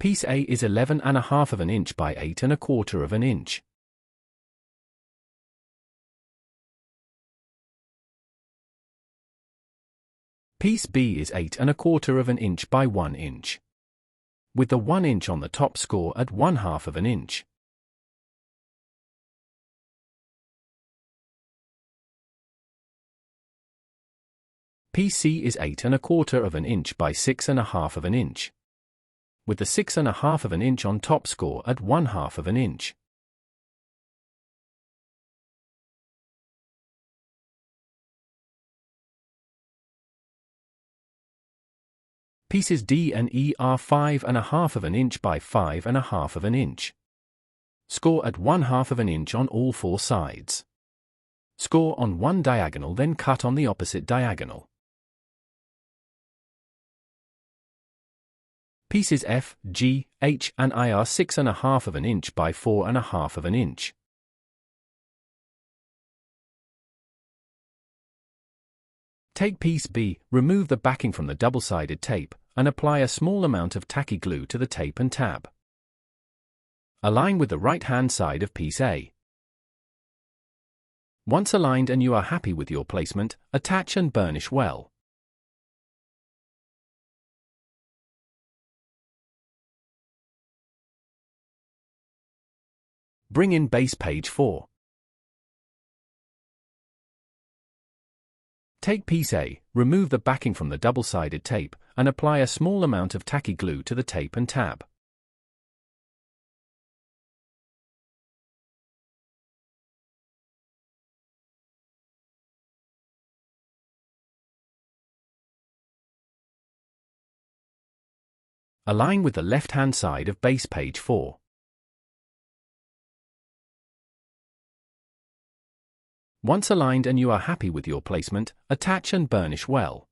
Piece A is 11.5 of an inch by 8.25 of an inch. Piece B is 8.25 of an inch by 1 inch. With the 1 inch on the top, score at 1/2 of an inch. Piece C is 8.25 of an inch by 6.5 of an inch. With the 6.5 of an inch on top, score at 1/2 of an inch. Pieces D and E are 5.5 of an inch by 5.5 of an inch. Score at 1/2 of an inch on all 4 sides. Score on one diagonal, then cut on the opposite diagonal. Pieces F, G, H, and I are 6.5 of an inch by 4.5 of an inch. Take piece B, remove the backing from the double-sided tape, and apply a small amount of tacky glue to the tape and tab. Align with the right-hand side of piece A. Once aligned and you are happy with your placement, attach and burnish well. Bring in base page 4. Take piece A, remove the backing from the double-sided tape, and apply a small amount of tacky glue to the tape and tab. Align with the left-hand side of base page 4. Once aligned and you are happy with your placement, attach and burnish well.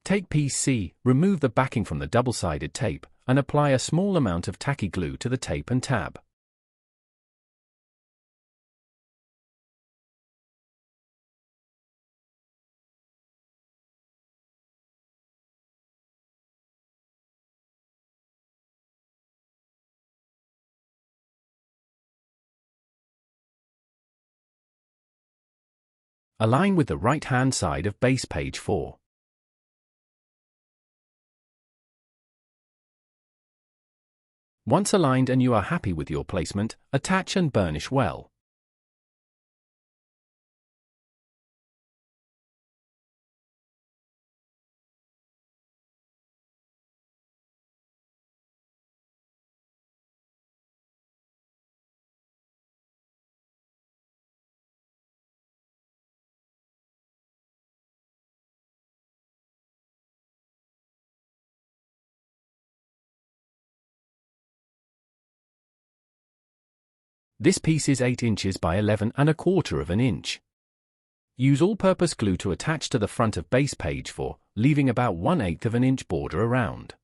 Take piece C, remove the backing from the double-sided tape, and apply a small amount of tacky glue to the tape and tab. Align with the right-hand side of base page 4. Once aligned and you are happy with your placement, attach and burnish well. This piece is 8 inches by 11.25 of an inch. Use all-purpose glue to attach to the front of base page 4, leaving about 1/8 of an inch border around.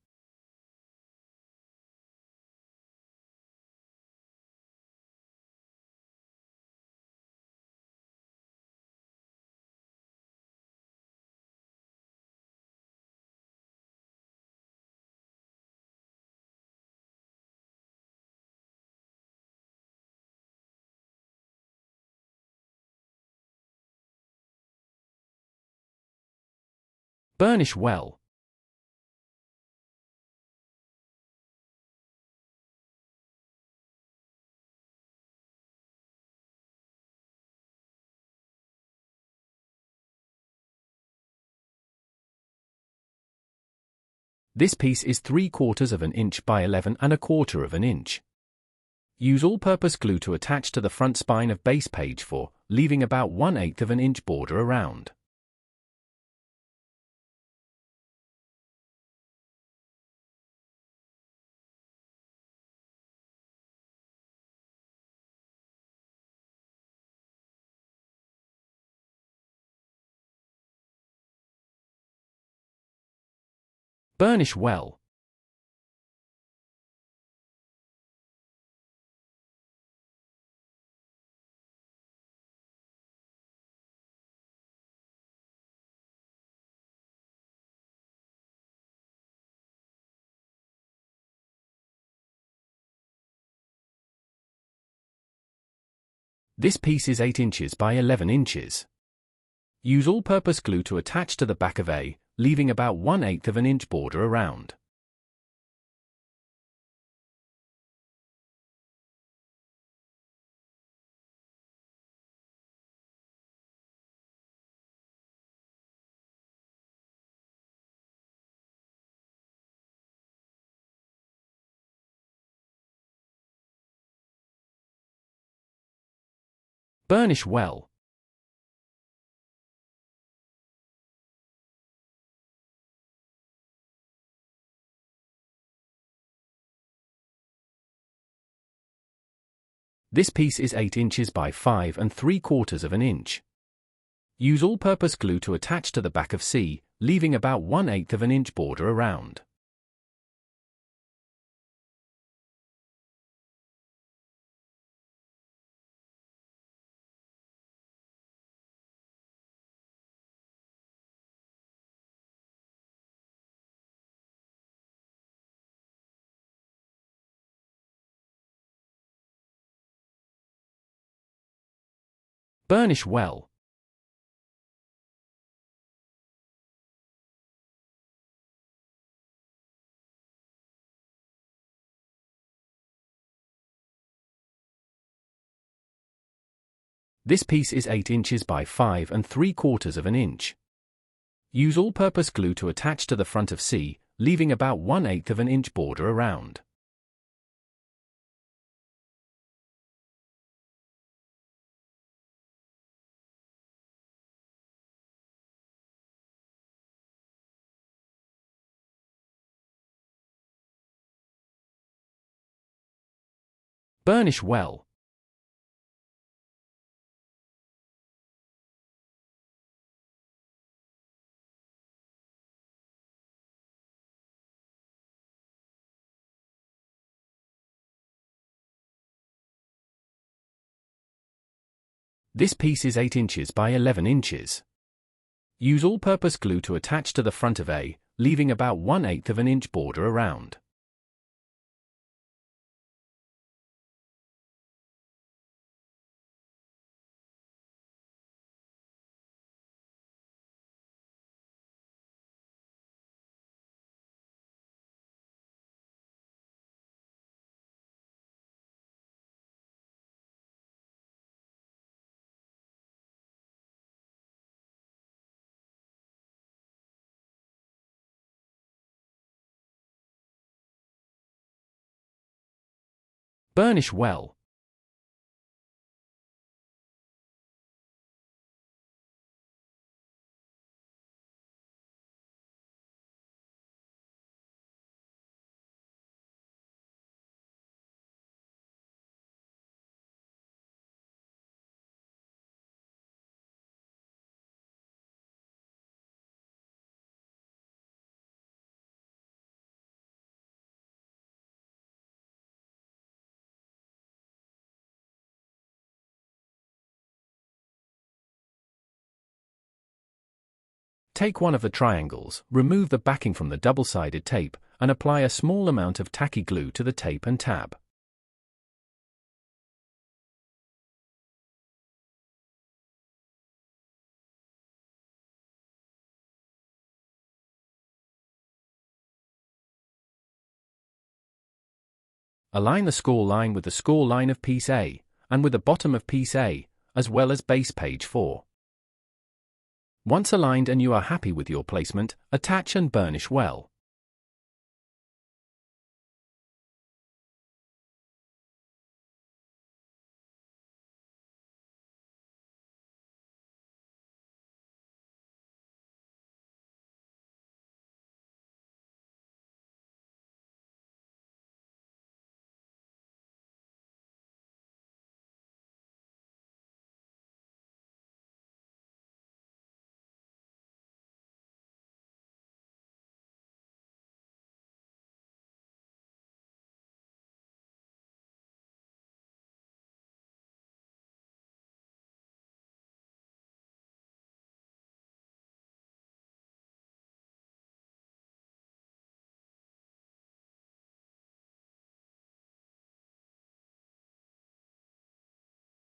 Burnish well. This piece is 3/4 of an inch by 11.25 of an inch. Use all-purpose glue to attach to the front spine of base page 4, leaving about 1/8 of an inch border around. Burnish well. This piece is 8 inches by 11 inches. Use all-purpose glue to attach to the back of A, leaving about 1/8 of an inch border around. Burnish well. This piece is 8 inches by 5¾ of an inch. Use all-purpose glue to attach to the back of C, leaving about 1/8 of an inch border around. Burnish well. This piece is 8 inches by 5¾ of an inch. Use all-purpose glue to attach to the front of C, leaving about 1/8 of an inch border around. Burnish well. This piece is 8 inches by 11 inches. Use all-purpose glue to attach to the front of A, leaving about 1/8 of an inch border around. Burnish well. Take one of the triangles, remove the backing from the double-sided tape, and apply a small amount of tacky glue to the tape and tab. Align the score line with the score line of piece A, and with the bottom of piece A, as well as base page 4. Once aligned and you are happy with your placement, attach and burnish well.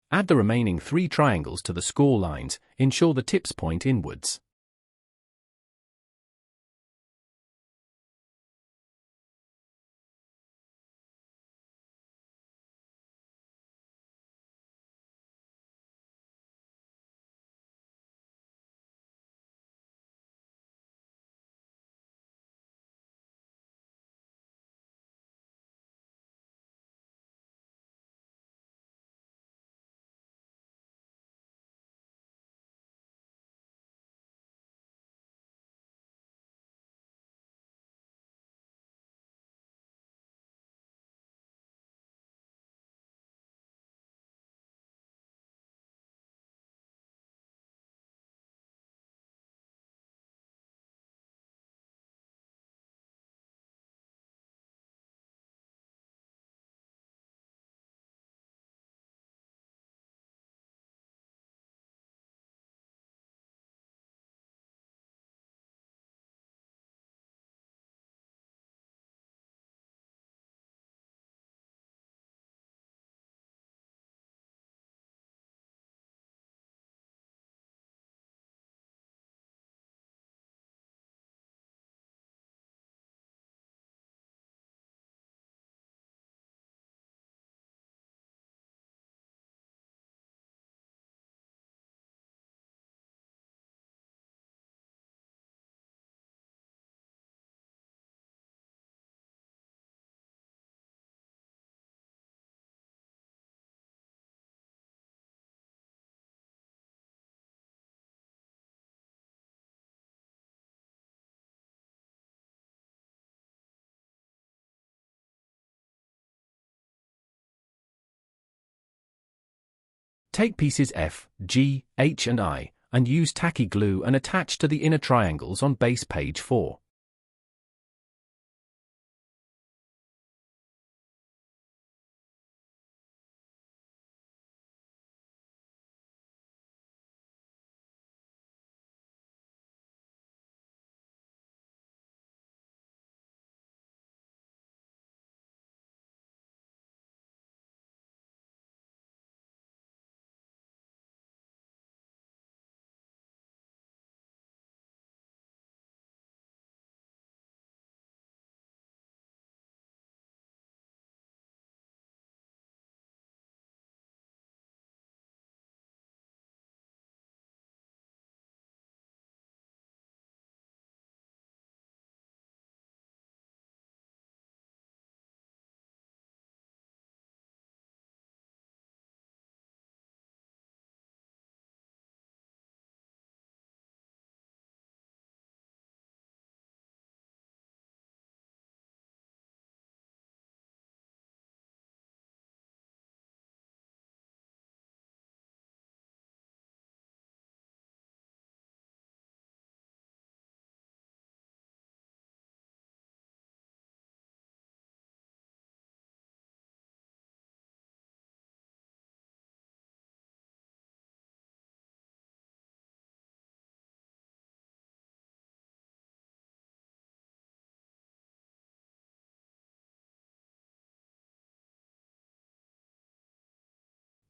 Add the remaining 3 triangles to the score lines, ensure the tips point inwards. Take pieces F, G, H and I, and use tacky glue and attach to the inner triangles on base page 4.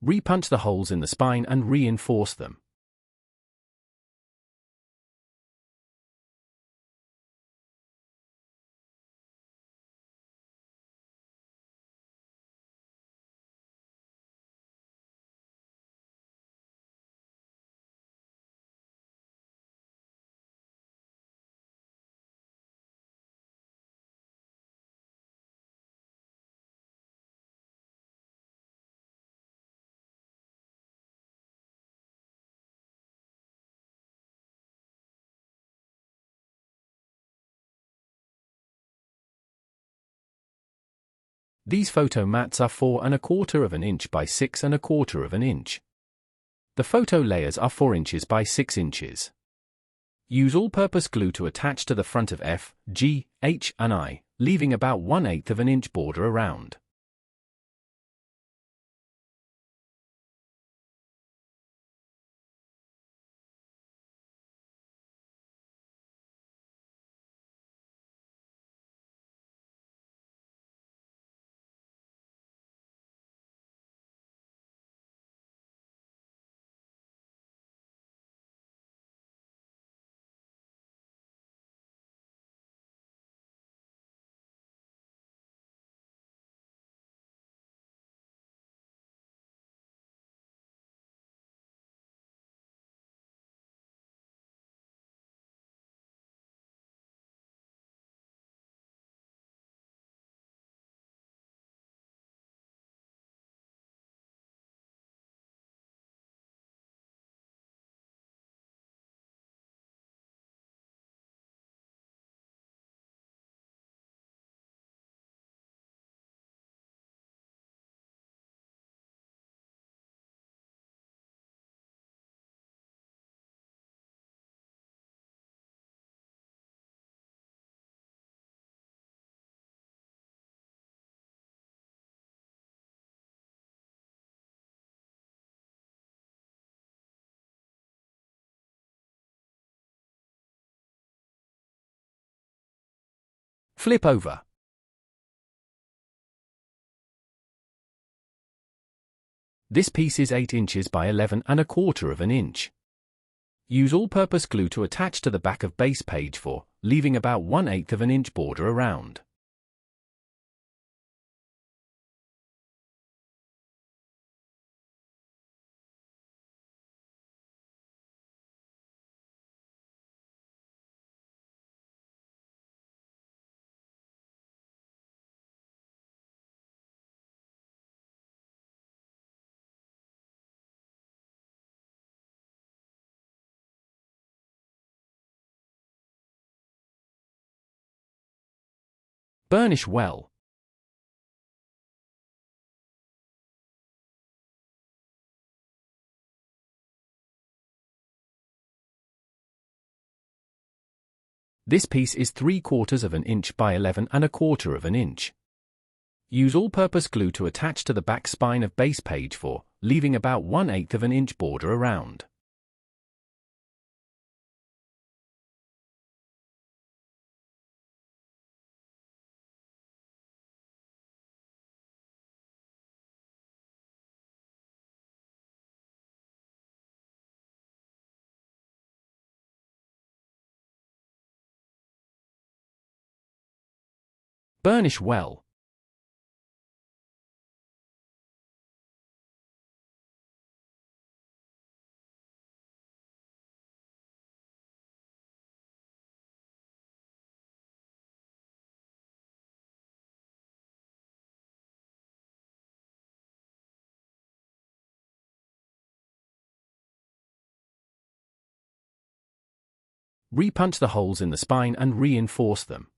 Repunch the holes in the spine and reinforce them. These photo mats are 4¼ inch by 6¼ inch. The photo layers are 4 inches by 6 inches. Use all-purpose glue to attach to the front of F, G, H and I, leaving about 1/8 inch border around. Flip over. This piece is 8 inches by 11¼ of an inch. Use all-purpose glue to attach to the back of base page 4, leaving about 1/8 of an inch border around. Burnish well. This piece is 3/4 of an inch by 11¼ of an inch. Use all-purpose glue to attach to the back spine of base page 4, leaving about 1/8 of an inch border around. Burnish well. Repunch the holes in the spine and reinforce them.